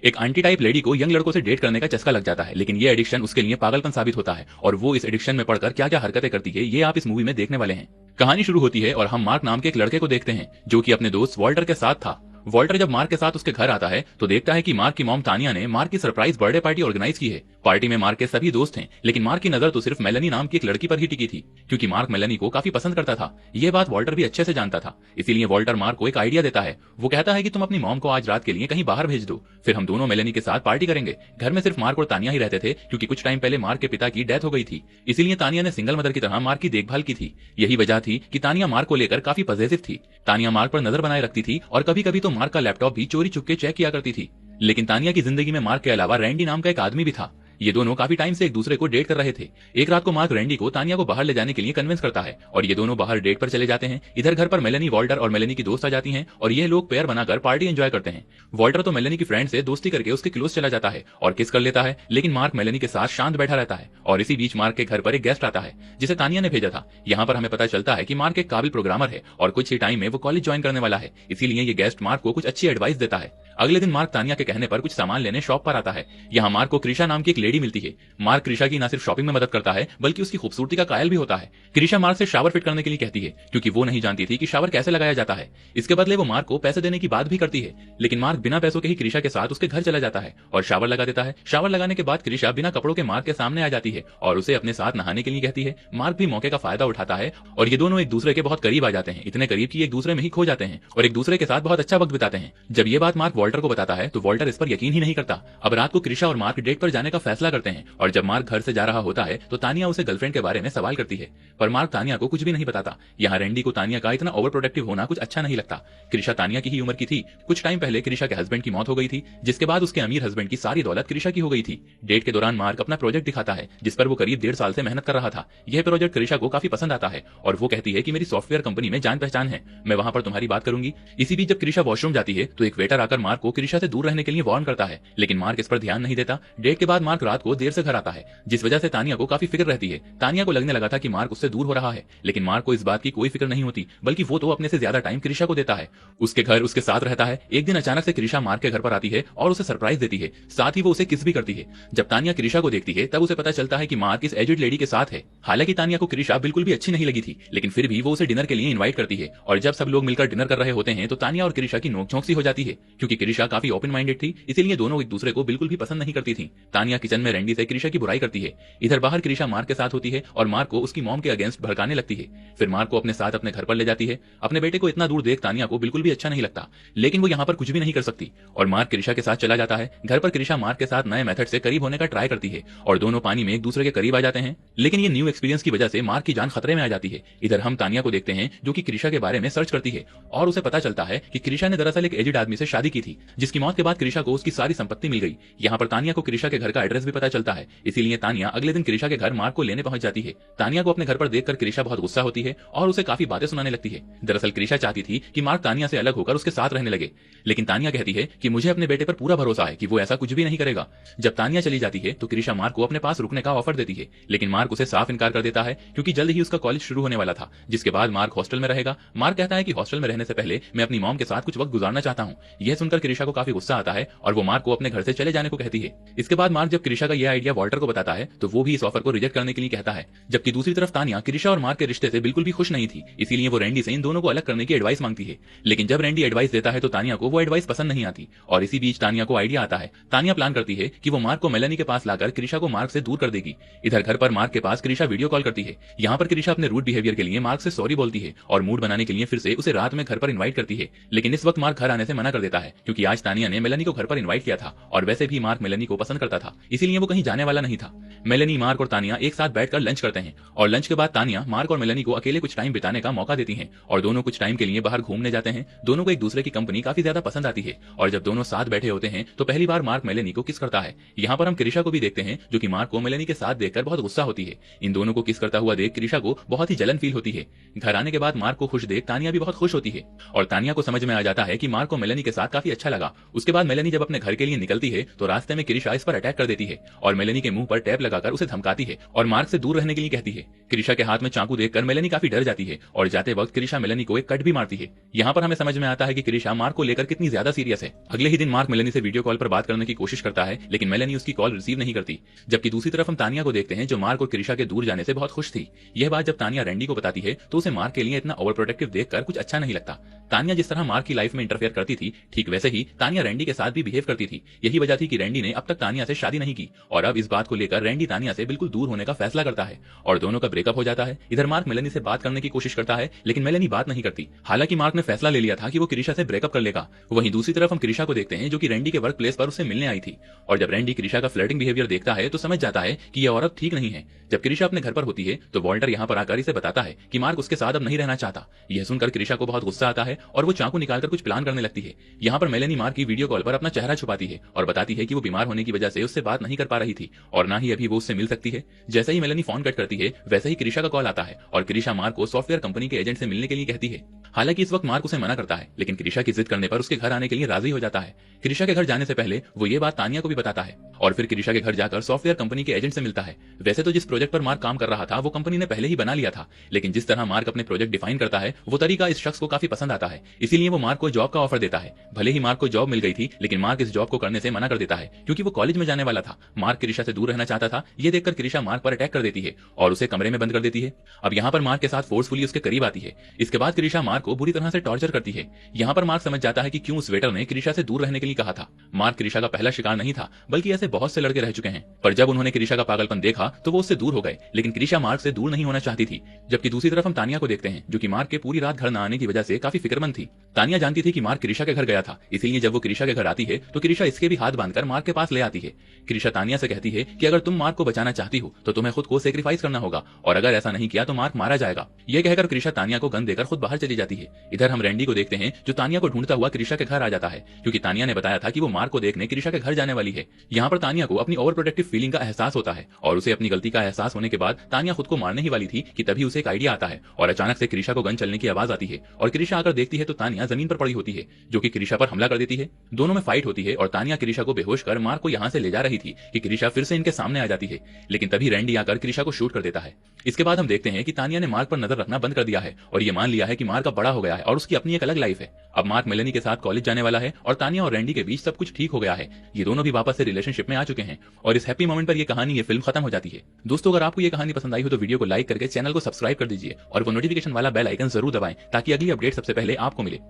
एक aunty type lady को young लड़कों से डेट करने का चस्का लग जाता है, लेकिन ये एडिक्शन उसके लिए पागलपन साबित होता है और वो इस एडिक्शन में पड़कर क्या क्या हरकतें करती है ये आप इस मूवी में देखने वाले हैं। कहानी शुरू होती है और हम मार्क नाम के एक लड़के को देखते हैं जो कि अपने दोस्त वॉल्टर के साथ था। वॉल्टर जब मार्क के साथ उसके घर आता है तो देखता है कि मार्क की मॉम तानिया ने मार्क की सरप्राइज बर्थडे पार्टी ऑर्गेनाइज की है। पार्टी में मार्क के सभी दोस्त हैं, लेकिन मार्क की नजर तो सिर्फ मेलेनी नाम की एक लड़की पर ही टिकी थी, क्योंकि मार्क मेलेनी को काफी पसंद करता था। ये बात वॉल्टर भी अच्छे से जानता था, इसीलिए वॉल्टर मार्क को एक आइडिया देता है। वो कहता है कि तुम अपनी मॉम को आज रात के लिए कहीं बाहर भेज दो, फिर हम दोनों मेलेनी के साथ पार्टी करेंगे। घर में सिर्फ मार्क और तानिया ही रहते थे, क्योंकि कुछ टाइम पहले मार्क के पिता की डेथ हो गई थी, इसीलिए तानिया ने सिंगल मदर की तरह मार्क की देखभाल की थी। यही वजह थी कि तानिया मार्क को लेकर काफी पॉजिटिव थी। तानिया मार्क पर नजर बनाए रखती थी और कभी कभी तो मार्क का लैपटॉप भी चोरी चुपके चेक किया करती थी। लेकिन तानिया की जिंदगी में मार्क के अलावा रैंडी नाम का एक आदमी भी था। ये दोनों काफी टाइम से एक दूसरे को डेट कर रहे थे। एक रात को मार्क रैंडी को तानिया को बाहर ले जाने के लिए कन्विंस करता है और ये दोनों बाहर डेट पर चले जाते हैं। इधर घर पर मेलेनी, वॉल्टर और मेलेनी की दोस्त आ जाती हैं और ये लोग पेयर बनाकर पार्टी एंजॉय करते हैं। वॉल्टर तो मेलेनी की फ्रेंड से दोस्ती करके उसके क्लोज चला जाता है और किस कर लेता है, लेकिन मार्क मेलेनी के साथ शांत बैठा रहता है। और इसी बीच मार्क के घर पर एक गेस्ट आता है जिसे तानिया ने भेजा था। यहाँ पर हमें पता चलता है कि मार्क एक काबिल प्रोग्रामर है और कुछ ही टाइम में वो कॉलेज ज्वाइन करने वाला है, इसीलिए ये गेस्ट मार्क को कुछ अच्छी एडवाइस देता है। अगले दिन मार्क तानिया के कहने पर कुछ सामान लेने शॉप पर आता है। यहाँ मार्क को क्रिशा नाम की एक लेडी मिलती है। मार्क क्रिशा की न सिर्फ शॉपिंग में मदद करता है बल्कि उसकी खूबसूरती का कायल भी होता है। क्रिशा मार्क से शावर फिट करने के लिए कहती है, क्योंकि वो नहीं जानती थी कि शावर कैसे लगाया जाता है। इसके बदले वो मार्क को पैसे देने की बात भी करती है, लेकिन मार्क बिना पैसों के ही क्रिशा के साथ उसके घर चला जाता है और शावर लगा देता है। शावर लगाने के बाद क्रिशा बिना कपड़ों के मार्क के सामने आ जाती है और उसे अपने साथ नहाने के लिए कहती है। मार्क भी मौके का फायदा उठाता है और ये दोनों एक दूसरे के बहुत करीब आ जाते हैं, इतने करीब कि एक दूसरे में ही खो जाते हैं और एक दूसरे के साथ बहुत अच्छा वक्त बिताते हैं। जब ये बात मार्क वॉल्टर को बताता है तो वॉल्टर इस पर यकीन ही नहीं करता। अब रात को क्रिशा और मार्क डेट पर जाने का फैसला करते हैं और जब मार्क घर से जा रहा होता है तो तानिया उसे गर्लफ्रेंड के बारे में सवाल करती है, पर मार्क तानिया को कुछ भी नहीं बताता। यहाँ रैंडी को तानिया का इतना ओवर प्रोटेक्टिव होना कुछ अच्छा नहीं लगता। क्रिशा तानिया की ही उम्र की थी। कुछ टाइम पहले क्रिशा के हस्बैंड की मौत हो गई थी, जिसके बाद उसके अमीर हस्बैंड की सारी दौलत क्रिशा की हो गई थी। डेट के दौरान मार्क अपना प्रोजेक्ट दिखाता है जिस पर वो करीब 1.5 साल से मेहनत कर रहा था। यह प्रोजेक्ट क्रिशा को काफी पसंद आता है और वो कहती है कि मेरी सॉफ्टवेयर कंपनी में जान पहचान है, मैं वहां पर तुम्हारी बात करूंगी। इसी बीच जब क्रिशा वॉशरूम जाती है तो एक वेटर आकर मार्क को क्रिशा से दूर रहने के लिए वार्न करता है, लेकिन मार्क इस पर ध्यान नहीं देता। डेट के बाद मार्क रात को देर से घर आता है, जिस वजह से तानिया को काफी फिक्र रहती है। तानिया को लगने लगा था कि मार्क उससे दूर हो रहा है, लेकिन मार्क को इस बात की कोई फिक्र नहीं होती, बल्कि वो तो अपने से ज्यादा टाइम क्रिशा को देता है, उसके घर उसके साथ रहता है। एक दिन अचानक से क्रिशा मार्क के घर पर आती है और उसे सरप्राइज देती है, साथ ही वो उसे किस भी करती है। जब तानिया क्रिशा को देखती है तब उसे पता चलता है कि मार्क इस एजिड लेडी के साथ है। हालांकि तानिया को क्रिशा बिल्कुल भी अच्छी नहीं लगी थी, लेकिन फिर भी वो उसे डिनर के लिए इन्वाइट करती है और जब सब लोग मिलकर डिनर कर रहे होते हैं तो तानिया और क्रिशा की नोकझोंक सी हो जाती है, क्योंकि क्रिशा काफी ओपन माइंडेड थी, इसीलिए दोनों एक दूसरे को बिल्कुल भी पसंद नहीं करती थी। तानिया किचन में रैंडी से क्रिशा की बुराई करती है। इधर बाहर क्रिशा मार्क के साथ होती है और मार्क को उसकी मॉम के अगेंस्ट भड़काने लगती है। फिर मार्क को अपने साथ अपने घर पर ले जाती है। अपने बेटे को इतना दूर देख तानिया को बिल्कुल भी अच्छा नहीं लगता, लेकिन वो यहाँ पर कुछ भी नहीं कर सकती और मार्क क्रिशा के साथ चला जाता है। घर पर क्रिशा मार्क के साथ नए मेथड से करीब होने का ट्राई करती है और दोनों पानी में एक दूसरे के करीब आ जाते हैं, लेकिन ये न्यू एक्सपीरियंस की वजह से मार्क की जान खतरे में आ जाती है। इधर हम तानिया को देखते हैं जो कि क्रिशा के बारे में सर्च करती है और उसे पता चलता है कि क्रिशा ने दरअसल एक एजिड आदमी से शादी की थी, जिसकी मौत के बाद क्रिशा को उसकी सारी संपत्ति मिल गई। यहाँ पर तानिया को क्रिशा के घर का एड्रेस भी पता चलता है, इसीलिए तानिया अगले दिन क्रिशा के घर मार्क को लेने पहुंच जाती है। तानिया को अपने घर पर देखकर क्रिशा बहुत गुस्सा होती है और उसे काफी बातें सुनाने लगती है। दरअसल क्रिशा चाहती थी कि मार्क तानिया से अलग होकर उसके साथ रहने लगे, लेकिन तानिया कहती है कि मुझे अपने बेटे पर पूरा भरोसा है कि वो ऐसा कुछ भी नहीं करेगा। जब तानिया चली जाती है तो क्रिशा मार्क को अपने पास रुकने का ऑफर देती है, लेकिन मार्क उसे साफ इनकार कर देता है, क्योंकि जल्द ही उसका कॉलेज शुरू होने वाला था, जिसके बाद मार्क हॉस्टल में रहेगा। मार्क कहता है कि हॉस्टल में रहने से पहले मैं अपनी मॉम के साथ कुछ वक्त गुजारना चाहता हूँ। यह सुनकर क्रिशा को काफी गुस्सा आता है और वो मार्क को अपने घर से चले जाने को कहती है। इसके बाद मार्क जब क्रिशा का यह आइडिया वॉल्टर को बताता है तो वो भी इस ऑफर को रिजेक्ट करने के लिए कहता है, जबकि दूसरी तरफ तानिया क्रिशा और मार्क के रिश्ते से बिल्कुल भी खुश नहीं थी, इसीलिए वो रैंडी से इन दोनों को अलग करने की एडवाइस मांगती है। लेकिन जब रैंडी एडवाइस देता है तो तानिया को वो एडवाइस पसंद नहीं आती और इसी बीच तानिया को आइडिया आता है। तानिया प्लान करती है कि वो मार्क को मेलेनी के पास लाकर क्रिशा को मार्क से दूर कर देगी। इधर घर पर मार्क के पास क्रिशा वीडियो कॉल करती है। यहाँ पर क्रिशा अपने रूड बिहेवियर के लिए मार्क से सॉरी बोलती है और मूड बनाने के लिए फिर से उसे रात में घर पर इन्वाइट करती है, लेकिन इस वक्त मार्क घर आने से मना कर देता है, क्योंकि आज तानिया ने मेलेनी को घर पर इन्वाइट किया था और वैसे भी मार्क मेलेनी को पसंद करता था, इसीलिए वो कहीं जाने वाला नहीं था। मेलेनी, मार्क और तानिया एक साथ बैठकर लंच करते हैं और लंच के बाद तानिया मार्क और मेलेनी को अकेले कुछ टाइम बिताने का मौका देती हैं और दोनों कुछ टाइम के लिए बाहर घूमने जाते हैं। दोनों को एक दूसरे की कंपनी काफी ज्यादा पसंद आती है और जब दोनों साथ बैठे होते हैं तो पहली बार मार्क मेलेनी को किस करता है। यहाँ पर हम क्रिशा को भी देखते हैं जो कि मार्क को मेलेनी के साथ देखकर बहुत गुस्सा होती है। इन दोनों को किस करता हुआ देख क्रिशा को बहुत ही जलन फील होती है। घर आने के बाद मार्क को खुश देख तानिया भी बहुत खुश होती है और तानिया को समझ में आ जाता है कि मार्क को मेलेनी के साथ काफी अच्छा लगा। उसके बाद मेलेनी जब अपने घर के लिए निकलती है तो रास्ते में क्रिशा इस पर अटैक कर देती है और मेलेनी के मुंह पर टैप लगाकर उसे धमकाती है और मार्क से दूर रहने के लिए कहती है। क्रिशा के हाथ में चाकू देखकर मेलेनी काफी डर जाती है और जाते वक्त क्रिशा मेलेनी को एक कट भी मारती है। यहाँ पर हमें समझ में आता है कि क्रिशा मार्क को लेकर कितनी ज्यादा सीरियस है। अगले ही दिन मार्क मेलेनी से वीडियो कॉल पर बात करने की कोशिश करता है, लेकिन मेलेनी उसकी कॉल रिसीव नहीं करती। जबकि दूसरी तरफ हम तानिया को देखते हैं जो मार्क और क्रिशा के दूर जाने से बहुत खुश थी। यह बात जब तानिया रैंडी को बताती है तो उसे मार्क के लिए इतना ओवर प्रोटेक्टिव देखकर कुछ अच्छा नहीं लगता। तानिया जिस तरह मार्क की लाइफ में इंटरफेयर करती थी, ठीक वैसे ही तानिया रैंडी के साथ भी बिहेव करती थी। यही वजह थी कि रैंडी ने अब तक तानिया से शादी नहीं की और अब इस बात को लेकर रैंडी तानिया से बिल्कुल दूर होने का फैसला करता है और दोनों का ब्रेकअप हो जाता है। इधर मार्क मेलेनी से बात करने की कोशिश करता है, लेकिन मेलेनी बात नहीं करती। हालांकि मार्क ने फैसला ले लिया था कि वो क्रिशा से ब्रेकअप कर लेगा। वहीं दूसरी तरफ हम क्रिशा को देखते हैं जो कि रैंडी के वर्क प्लेस पर उससे मिलने आई थी और जब रैंडी क्रिशा का फ्लर्टिंग बिहेवियर देखता है तो समझ जाता है कि यह औरत ठीक नहीं है। जब क्रिशा अपने घर पर होती है तो वॉल्टर यहाँ पर आकर इसे बताता है कि मार्क उसके साथ अब नहीं रहना चाहता। यह सुनकर क्रिशा को बहुत गुस्सा आता है और वो चाकू निकालकर कुछ प्लान करने लगती है। यहाँ पर मेलेनी मार्क की वीडियो कॉल पर अपना चेहरा छुपाती है और बताती है कि वो बीमार होने की वजह से उससे बात नहीं कर पा रही थी और ना ही अभी वो उससे मिल सकती है। जैसे ही मेलेनी फोन कट करती है वैसे ही क्रिशा का कॉल आता है और क्रिशा मार्क को सॉफ्टवेयर कंपनी के एजेंट से मिलने के लिए कहती है। हालांकि इस वक्त मार्क उसे मना करता है, लेकिन क्रिशा की जिद करने पर उसके घर आने के लिए राजी हो जाता है। क्रिशा के घर जाने से पहले वो ये बात तानिया को भी बताता है और फिर क्रिशा के घर जाकर सॉफ्टवेयर कंपनी के एजेंट से मिलता है। वैसे तो जिस प्रोजेक्ट पर मार्क काम कर रहा था वो कंपनी ने पहले ही बना लिया था, लेकिन जिस तरह मार्क अपने प्रोजेक्ट डिफाइन करता है वो तरीका इस शख्स को काफी पसंद आता है, इसीलिए वो मार्क को जॉब का ऑफर देता है। भले ही मार्क को जॉब मिल गई थी, लेकिन मार्क इस जॉब को करने से मना कर देता है क्योंकि वो कॉलेज में जाने वाला था। मार्क क्रिशा से दूर रहना चाहता था। ये देखकर क्रिशा मार्क पर अटैक कर देती है और उसे कमरे में बंद कर देती है। अब यहाँ पर मार्क के साथ फोर्सफुली उसके करीब आती है। इसके बाद क्रिशा मार्क को बुरी तरह से टॉर्चर करती है। यहाँ पर मार्क समझ जाता है कि क्यों उस वेटर ने क्रिशा से दूर रहने के लिए कहा था। मार्क क्रिशा का पहला शिकार नहीं था, बल्कि ऐसे बहुत से लड़के रह चुके हैं, पर जब उन्होंने क्रिशा का पागलपन देखा तो वो उससे दूर हो गए। लेकिन क्रिशा मार्क से दूर नहीं होना चाहती थी। जबकि दूसरी तरफ हम तानिया को देखते हैं जो कि मार्क के पूरी रात घर न आने की वजह से काफी फिक्रमंद थी। तानिया जानती थी कि मार्क क्रिशा के घर गया था, इसीलिए जब वो क्रिशा के घर आती है तो क्रिशा इसके भी हाथ बांधकर मार्क के पास ले आती है। क्रिशा तानिया से कहती है कि अगर तुम मार्क को बचाना चाहती हो तो तुम्हें खुद को सेक्रीफाइस करना होगा और अगर ऐसा नहीं किया तो मार्क मारा जाएगा। यह कहकर क्रिशा तानिया को गन देकर खुद बाहर चली जाती है। इधर हम रैंडी को देखते हैं जो तानिया को ढूंढता हुआ क्रिशा के घर आ जाता है क्योंकि तानिया ने बताया था कि वो मार्क को देखने क्रिशा के घर जाने वाली है। यहाँ पर तानिया को अपनी ओवर प्रोटेक्टिव फीलिंग का एहसास होता है और उसे अपनी गलती का एहसास होने के बाद तानिया खुद को मारने ही वाली थी कि तभी उसे एक आइडिया आता है और अचानक से क्रिशा को गन चलने की आवाज आती है और क्रिशा आकर देखती है तो तानिया जमीन पर पड़ी होती है जो कि क्रिशा पर हमला कर देती है। दोनों में फाइट होती है और तानिया क्रिशा को बेहोश कर मार्क को यहाँ से ले जा रही थी कि क्रिशा फिर से इनके सामने आ जाती है, लेकिन तभी रैंडी आकर क्रिशा को शूट कर देता है। इसके बाद हम देखते हैं कि तानिया ने मार्क पर नजर रखना बंद कर दिया है और ये मान लिया है कि मार्क अब बड़ा हो गया है और उसकी अपनी एक अलग लाइफ है। अब मार्क मेलेनी के साथ कॉलेज जाने वाला है और तानिया और रैंडी के बीच सब कुछ ठीक हो गया है। ये दोनों भी वापस से रिलेशनशिप में आ चुके हैं और इस हैप्पी मोमेंट पर ये कहानी, ये फिल्म खत्म हो जाती है। दोस्तों, अगर आपको ये कहानी पसंद आई हो तो वीडियो को लाइक करके चैनल को सब्सक्राइब कर दीजिए और वो नोटिफिकेशन वाला बेल आइकन जरूर दबाएं ताकि अगली अपडेट सबसे पहले आपको मिले।